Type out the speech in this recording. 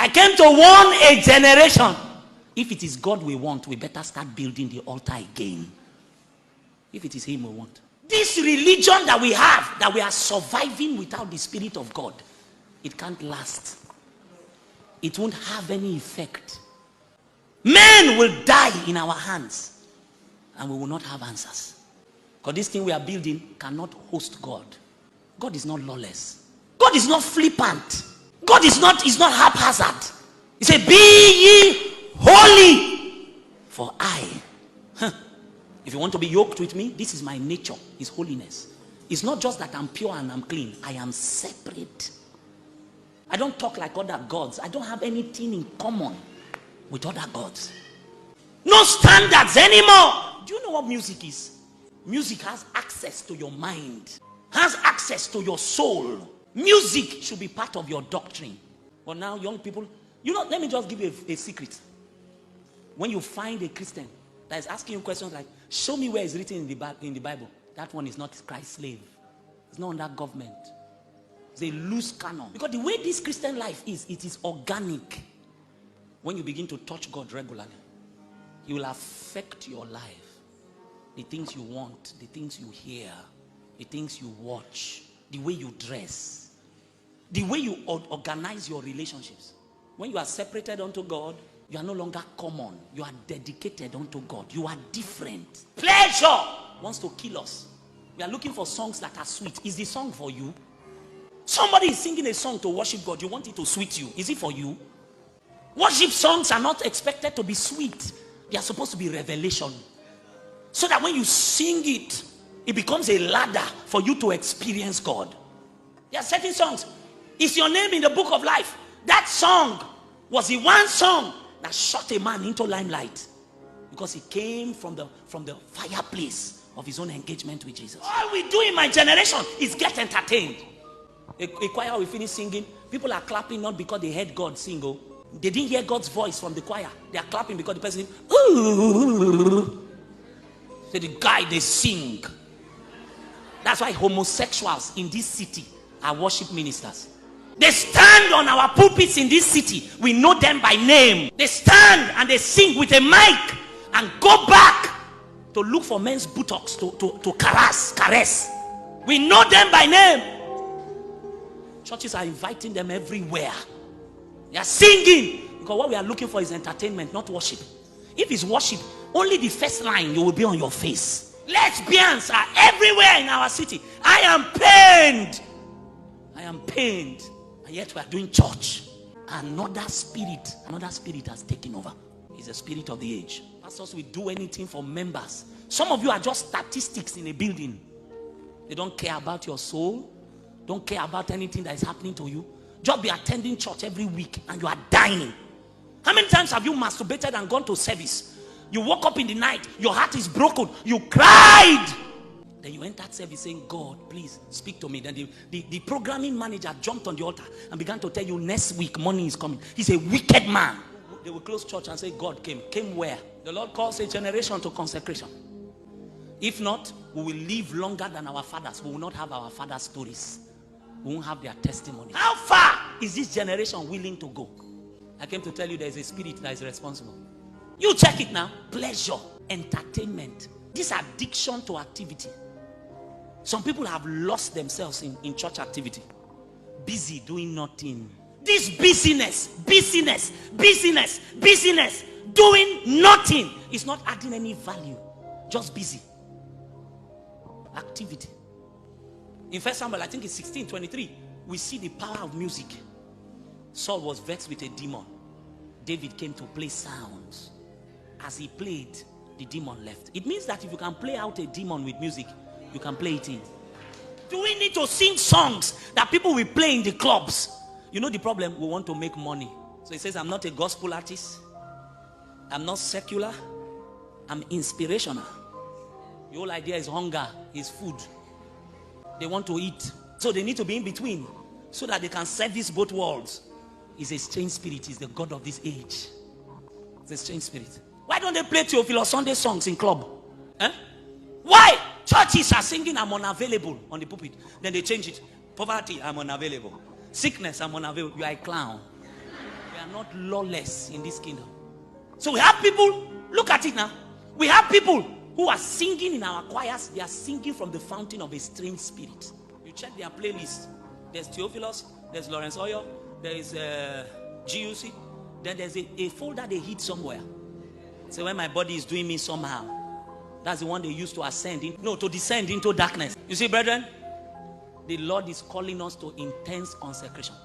I came to warn a generation. If it is God we want, we better start building the altar again. If it is him we want. This religion that we have, that we are surviving without the Spirit of God, it can't last. It won't have any effect. Men will die in our hands, and we will not have answers. Because this thing we are building cannot host God. God is not lawless. God is not flippant. God is not haphazard. He said, be ye holy, for I. If you want to be yoked with me, this is my nature, is holiness. It's not just that I'm pure and I'm clean. I am separate. I don't talk like other gods. I don't have anything in common with other gods. No standards anymore. Do you know what music is? Music has access to your mind, has access to your soul. Music should be part of your doctrine. But now young people, let me just give you a secret. When you find a Christian that is asking you questions like, show me where it's written in the Bible, that one is not Christ's slave. It's not under government. It's a loose canon. Because the way this Christian life is, it is organic. When you begin to touch God regularly, He will affect your life. The things you want, the things you hear, the things you watch, the way you dress, the way you organize your relationships. When you are separated unto God, you are no longer common. You are dedicated unto God. You are different. Pleasure wants to kill us. We are looking for songs that are sweet. Is the song for you? Somebody is singing a song to worship God. You want it to sweet you. Is it for you? Worship songs are not expected to be sweet. They are supposed to be revelation. So that when you sing it, it becomes a ladder for you to experience God. There are certain songs. Is your name in the book of life? That song was the one song that shot a man into limelight, because he came from the fireplace of his own engagement with Jesus. All we do in my generation is get entertained. A choir will finish singing. People are clapping not because they heard God sing. Oh, they didn't hear God's voice from the choir. They are clapping because the person, ooh. So the guy, they sing. That's why homosexuals in this city are worship ministers. They stand on our pulpits in this city. We know them by name. They stand and they sing with a mic and go back to look for men's buttocks to caress. We know them by name. Churches are inviting them everywhere. They are singing because what we are looking for is entertainment, not worship. If it's worship, only the first line you will be on your face. Lesbians are everywhere in our city. I am pained. And yet we are doing church. Another spirit has taken over. It's the spirit of the age. Pastors will do anything for members. Some of you are just statistics in a building. They don't care about your soul. Don't care about anything that is happening to you. Just be attending church every week and you are dying. How many times have you masturbated and gone to service? You woke up in the night, your heart is broken, you cried. Then you entered service saying, God, please speak to me. Then the programming manager jumped on the altar and began to tell you, next week money is coming. He's a wicked man. They will close church and say, God came. Came where? The Lord calls a generation to consecration. If not, we will live longer than our fathers. We will not have our fathers' stories. We won't have their testimony. How far is this generation willing to go? I came to tell you there is a spirit that is responsible. You check it now. Pleasure, entertainment, this addiction to activity. Some people have lost themselves in church activity. Busy doing nothing. This busyness, doing nothing is not adding any value. Just busy. Activity. In 1 Samuel, I think it's 16:23, we see the power of music. Saul was vexed with a demon. David came to play sounds. As he played, the demon left. It means that if you can play out a demon with music, you can play it in. Do we need to sing songs that people will play in the clubs? You know the problem? We want to make money. So he says, I'm not a gospel artist. I'm not secular. I'm inspirational. The whole idea is hunger, is food. They want to eat. So they need to be in between so that they can service both worlds. It's a strange spirit. It's the God of this age. It's a strange spirit. Why don't they play Theophilus Sunday songs in club? Why? Churches are singing, I'm unavailable on the pulpit. Then they change it. Poverty, I'm unavailable. Sickness, I'm unavailable. You are a clown. You are not lawless in this kingdom. So we have people, look at it now. We have people who are singing in our choirs. They are singing from the fountain of a strange spirit. You check their playlist. There's Theophilus, there's Lawrence Oyor, there is GUC. Then there's a folder they hid somewhere. So when my body is doing me somehow, that's the one they used to ascend in. No, to descend into darkness. You see, brethren, the Lord is calling us to intense consecration.